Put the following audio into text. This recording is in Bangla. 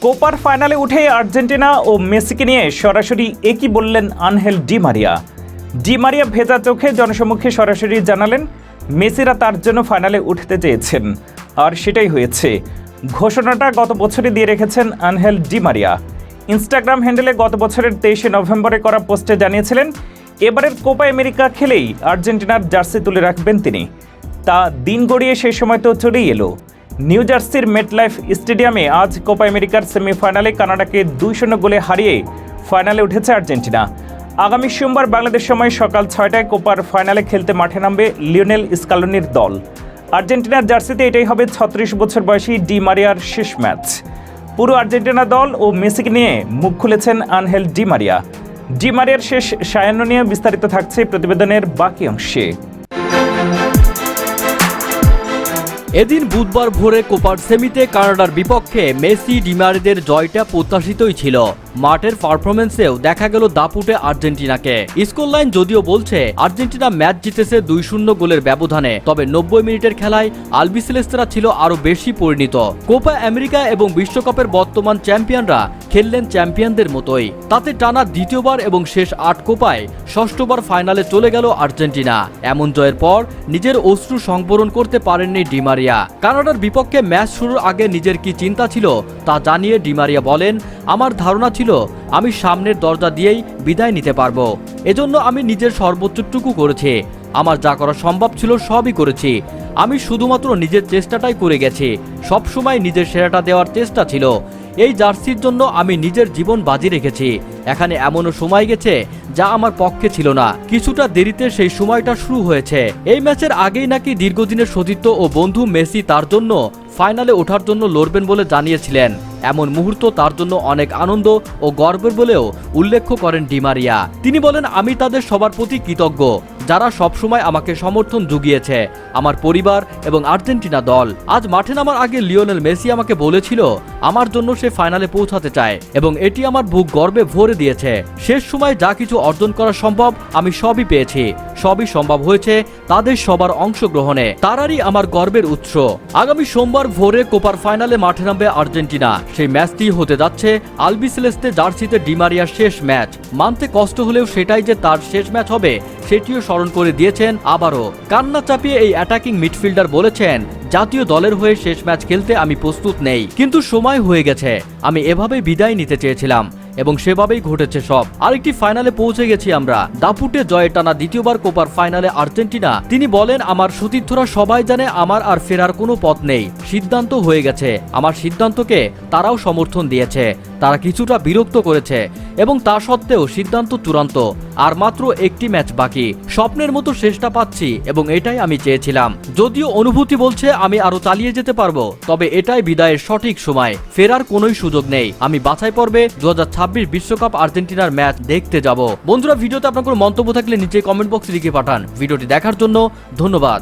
কোপার ফাইনালে উঠে আর্জেন্টিনা ও মেসিকে নিয়ে সরাসরি একই বললেন Angel Di Maria. Di Maria ভেজা চোখে জনসমক্ষে সরাসরি জানালেন মেসিরা তার জন্য ফাইনালে উঠতে চেয়েছেন, আর সেটাই হয়েছে। ঘোষণাটা গত বছরই দিয়ে রেখেছেন আনহেল ডি মারিয়া। ইনস্টাগ্রাম হ্যান্ডেলে গত বছরের 23শে নভেম্বরে করা পোস্টে জানিয়েছিলেন এবারের কোপা আমেরিকা খেলেই আর্জেন্টিনার জার্সি তুলে রাখবেন তিনি। তা দিন গড়িয়ে সেই সময় তো চলেই এলো। নিউ জার্সির মেটলাইফ স্টেডিয়ামে আজ কোপা আমেরিকার সেমিফাইনালে কানাডাকে 2-0 গোলে হারিয়ে ফাইনালে উঠেছে আর্জেন্টিনা। আগামী সোমবার বাংলাদেশ সময় সকাল 6টায় কোপার ফাইনালে খেলতে মাঠে নামবে লিওনেল স্কালোনির দল। আর্জেন্টিনার জার্সিতে এটাই হবে 36 বছর বয়সী ডি মারিয়ার শেষ ম্যাচ। পুরো আর্জেন্টিনা দল ও মেসিকে নিয়ে মুখ খুলেছেন আনহেল ডি মারিয়া। ডি মারিয়ার শেষ সায়ান্ন নিয়ে বিস্তারিত থাকছে প্রতিবেদনের বাকি অংশে। এদিন বুধবার ভোরে কোপার সেমিতে কানাডার বিপক্ষে মেসি ডি মারিয়াদের জয়টা প্রত্যাশিতই ছিল। মাঠের পারফরমেন্সেও দেখা গেল দাপুটে আর্জেন্টিনাকে। স্কোরলাইন যদিও বলছে আর্জেন্টিনা ম্যাচ জিতেছে 2-0 গোলের ব্যবধানে, তবে 90 মিনিটের খেলায় আলবিসেলেস্তেরা ছিল আরও বেশি পরিণত। কোপা আমেরিকা এবং বিশ্বকাপের বর্তমান চ্যাম্পিয়নরা খেললেন চ্যাম্পিয়নদের মতোই। তাতে টানা দ্বিতীয়বার এবং শেষ 8 কোপায় ষষ্ঠবার ফাইনালে চলে গেল আর্জেন্টিনা। এমন জয়ের পর নিজের অশ্রু সংবরণ করতে পারেননি ডি মারিয়া। কানাডার বিপক্ষে ম্যাচ শুরুর আগে নিজের কি চিন্তা ছিল তা জানিয়ে ডি মারিয়া বলেন, আমার ধারণা ছিল আমি সামনের দরজা দিয়েই বিদায় নিতে পারবো। এজন্য আমি নিজের সর্বোচ্চটুকু করেছি। আমার যা করা সম্ভব ছিল সবই করেছি। আমি শুধুমাত্র নিজের চেষ্টাটাই করে গেছি। সবসময় নিজের সেরাটা দেওয়ার চেষ্টা ছিল। এই জার্সির জন্য আমি নিজের জীবন বাজি রেখেছি। এখানে এমনও সময় গেছে যা আমার পক্ষে ছিল না। কিছুটা দেরিতে সেই সময়টা শুরু হয়েছে। এই ম্যাচের আগেই নাকি দীর্ঘদিনের সতীর্থ ও বন্ধু মেসি তার জন্য ফাইনালে ওঠার জন্য লড়বেন বলে জানিয়েছিলেন। এমন মুহূর্ত তার জন্য অনেক আনন্দ ও গর্বের বলেও উল্লেখ করেন ডি মারিয়া। তিনি বলেন, আমি তাদের সবার প্রতি কৃতজ্ঞ যারা সবসময় আমাকে সমর্থন জুগিয়েছে, আমার পরিবার এবং আর্জেন্টিনা দল। আজ মাঠে নামার আগে লিওনেল মেসি আমাকে বলেছিল আমার জন্য সে ফাইনালে পৌঁছাতে চায় এবং এটি আমার বুক গর্বে ভরে দিয়েছে। শেষ সময় যা কিছু অর্জন করা সম্ভব আমি সবই পেয়েছি। সবই সম্ভব হয়েছে তাদের সবার অংশগ্রহণে। তারারই আমার গর্বের উৎস। আগামী সোমবার ভোরে কোপার ফাইনালে মাঠে নামবে আর্জেন্টিনা। সেই ম্যাচটি হতে যাচ্ছে আলবিসেলেস্তে জার্সিতে ডি মারিয়ার শেষ ম্যাচ। মানতে কষ্ট হলেও সেটাই যে তার শেষ ম্যাচ হবে সেটিও স্মরণ করে দিয়েছেন আবারও। কান্না চাপিয়ে এই অ্যাটাকিং মিডফিল্ডার বলেছেন, জাতীয় দলের হয়ে শেষ ম্যাচ খেলতে আমি প্রস্তুত নেই, কিন্তু সময় হয়ে গেছে। আমি এভাবেই বিদায় নিতে চেয়েছিলাম এবং সেভাবেই ঘটেছে সব। আরেকটি ফাইনালে পৌঁছে গেছি আমরা। দাপুটে জয়ে টানা দ্বিতীয়বার কোপার ফাইনালে আর্জেন্টিনা। তিনি বলেন, আমার সতীর্থরা সবাই জানে আমার আর ফেরার কোনো পথ নেই। সিদ্ধান্ত হয়ে গেছে। আমার সিদ্ধান্তকে তারাও সমর্থন দিয়েছে। তারা কিছুটা বিরক্ত করেছে এবং তা সত্ত্বেও সিদ্ধান্ত চূড়ান্ত। আর মাত্র একটি ম্যাচ বাকি। স্বপ্নের মতো শেষটা পাচ্ছি এবং এটাই আমি চেয়েছিলাম। যদিও অনুভূতি বলছে আমি আরো চালিয়ে যেতে পারবো, তবে এটাই বিদায়ের সঠিক সময়। ফেরার কোনোই সুযোগ নেই। আমি বাছাই পর্বে 2026 বিশ্বকাপ আর্জেন্টিনার ম্যাচ দেখতে যাব। বন্ধুরা, ভিডিওতে আপনার কোনো মন্তব্য থাকলে নিচে কমেন্ট বক্সে লিখে পাঠান। ভিডিওটি দেখার জন্য ধন্যবাদ।